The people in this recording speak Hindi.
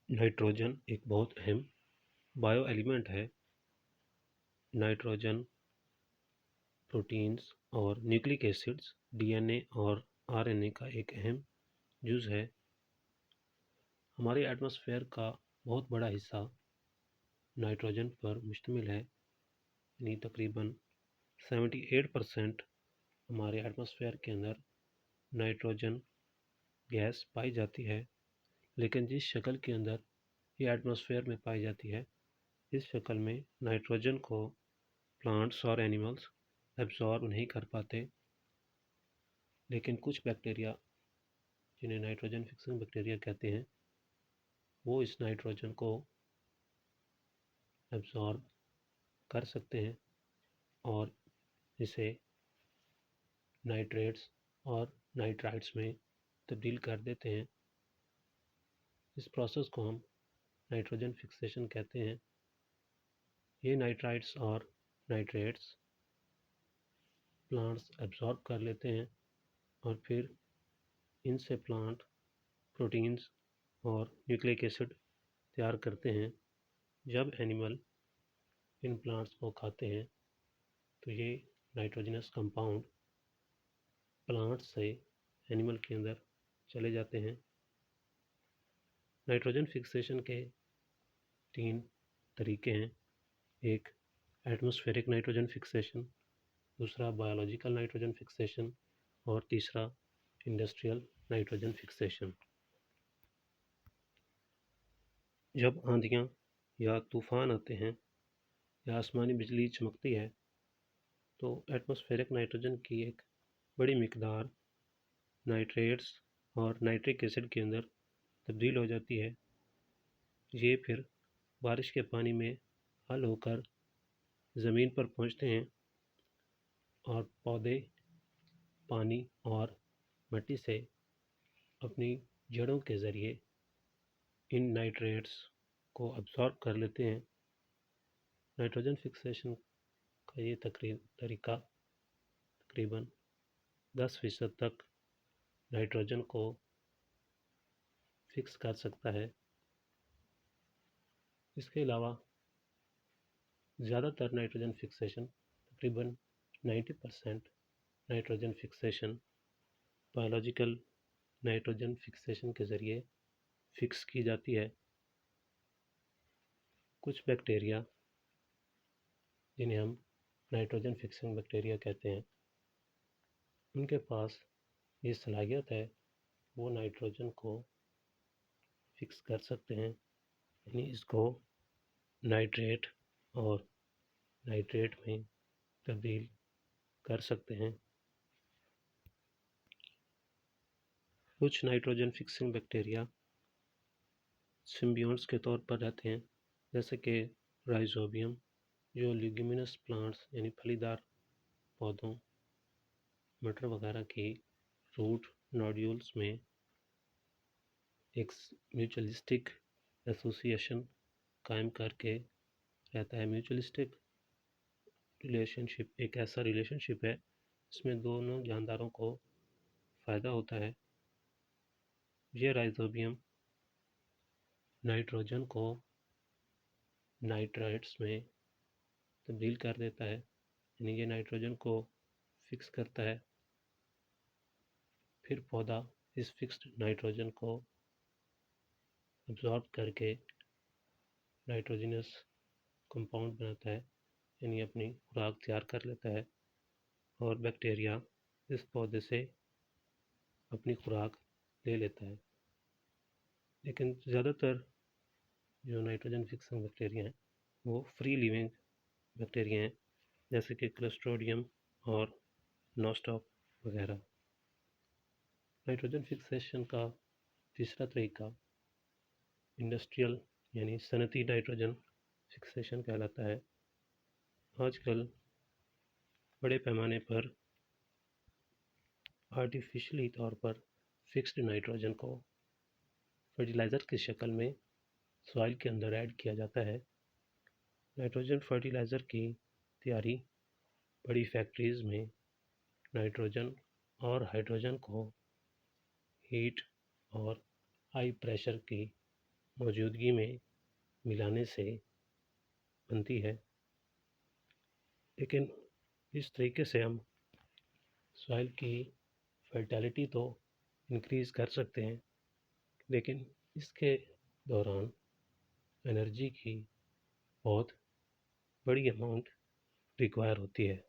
नाइट्रोजन एक बहुत अहम बायो एलिमेंट है। नाइट्रोजन प्रोटीन्स और न्यूक्लिक एसिड्स, डीएनए और आरएनए का एक अहम जुज़ है। हमारे एटमॉस्फेयर का बहुत बड़ा हिस्सा नाइट्रोजन पर मुश्तमिल है, यानी तकरीबन 78% हमारे एटमॉस्फेयर के अंदर नाइट्रोजन गैस पाई जाती है। लेकिन जिस शक्ल के अंदर ये एटमॉस्फेयर में पाई जाती है, इस शक्ल में नाइट्रोजन को प्लांट्स और एनिमल्स एब्जॉर्ब नहीं कर पाते। लेकिन कुछ बैक्टीरिया, जिन्हें नाइट्रोजन फिक्सिंग बैक्टीरिया कहते हैं, वो इस नाइट्रोजन को एब्जॉर्ब कर सकते हैं और इसे नाइट्रेट्स और नाइट्राइट्स में तब्दील कर देते हैं। इस प्रोसेस को हम नाइट्रोजन फिक्सेशन कहते हैं। ये नाइट्राइट्स और नाइट्रेट्स प्लांट्स एब्जॉर्ब कर लेते हैं और फिर इनसे प्लांट प्रोटीन्स और न्यूक्लिक एसिड तैयार करते हैं। जब एनिमल इन प्लांट्स को खाते हैं तो ये नाइट्रोजनस कंपाउंड प्लांट से एनिमल के अंदर चले जाते हैं। नाइट्रोजन फिक्सेशन के 3 तरीके हैं। एक एटमॉस्फेरिक नाइट्रोजन फिक्सेशन, दूसरा बायोलॉजिकल नाइट्रोजन फिक्सेशन और तीसरा इंडस्ट्रियल नाइट्रोजन फिक्सेशन। जब आंधियाँ या तूफान आते हैं या आसमानी बिजली चमकती है तो एटमॉस्फेरिक नाइट्रोजन की एक बड़ी मिकदार नाइट्रेट्स और नाइट्रिक एसिड के अंदर तब्दील हो जाती है। ये फिर बारिश के पानी में हल होकर ज़मीन पर पहुंचते हैं और पौधे पानी और मिट्टी से अपनी जड़ों के ज़रिए इन नाइट्रेट्स को अब्सॉर्ब कर लेते हैं। नाइट्रोजन फिक्सेशन का ये तरीका तकरीबन 10% तक नाइट्रोजन को फिक्स कर सकता है। इसके अलावा ज़्यादातर नाइट्रोजन फिक्सेशन, तकरीबन 90% nitrogen fixation biological nitrogen fixation के ज़रिए फिक्स की जाती है। कुछ बैक्टीरिया, जिन्हें हम नाइट्रोजन फिक्सिंग बैक्टीरिया कहते हैं, उनके पास ये सलाहियत है, वो नाइट्रोजन को फिक्स कर सकते हैं, यानी इसको नाइट्रेट और नाइट्रेट में तब्दील कर सकते हैं। कुछ नाइट्रोजन फिक्सिंग बैक्टीरिया सिम्बियोट्स के तौर पर रहते हैं, जैसे कि राइजोबियम, जो ल्यूगिमिनस प्लांट्स यानी फलीदार पौधों, मटर वगैरह की रूट नोड्यूल्स में एक म्यूचुअलिस्टिक एसोसिएशन कायम करके रहता है। म्यूचुअलिस्टिक रिलेशनशिप एक ऐसा रिलेशनशिप है जिसमें दोनों जानदारों को फ़ायदा होता है। ये राइजोबियम नाइट्रोजन को नाइट्राइट्स में तब्दील कर देता है, यानी ये नाइट्रोजन को फिक्स करता है। फिर पौधा इस फिक्स्ड नाइट्रोजन को अब्जॉर्ब करके नाइट्रोजनस कंपाउंड बनाता है, यानी अपनी खुराक तैयार कर लेता है और बैक्टीरिया इस पौधे से अपनी खुराक ले लेता है। लेकिन ज़्यादातर जो नाइट्रोजन फिक्सिंग बैक्टीरिया हैं वो फ्री लिविंग बैक्टीरिया हैं, जैसे कि क्लोस्ट्रिडियम और नोस्टॉक वगैरह। नाइट्रोजन फिक्सेशन का तीसरा तरीका इंडस्ट्रियल यानी सनती नाइट्रोजन फिक्सेशन कहलाता है। आजकल बड़े पैमाने पर आर्टिफिशियली तौर पर फिक्स्ड नाइट्रोजन को फर्टिलाइज़र की शक्ल में सॉइल के अंदर ऐड किया जाता है। नाइट्रोजन फर्टिलाइज़र की तैयारी बड़ी फैक्ट्रीज़ में नाइट्रोजन और हाइड्रोजन को हीट और हाई प्रेशर की मौजूदगी में मिलाने से बनती है। लेकिन इस तरीके से हम सॉइल की फर्टिलिटी तो इंक्रीज़ कर सकते हैं, लेकिन इसके दौरान एनर्जी की बहुत बड़ी अमाउंट रिक्वायर होती है।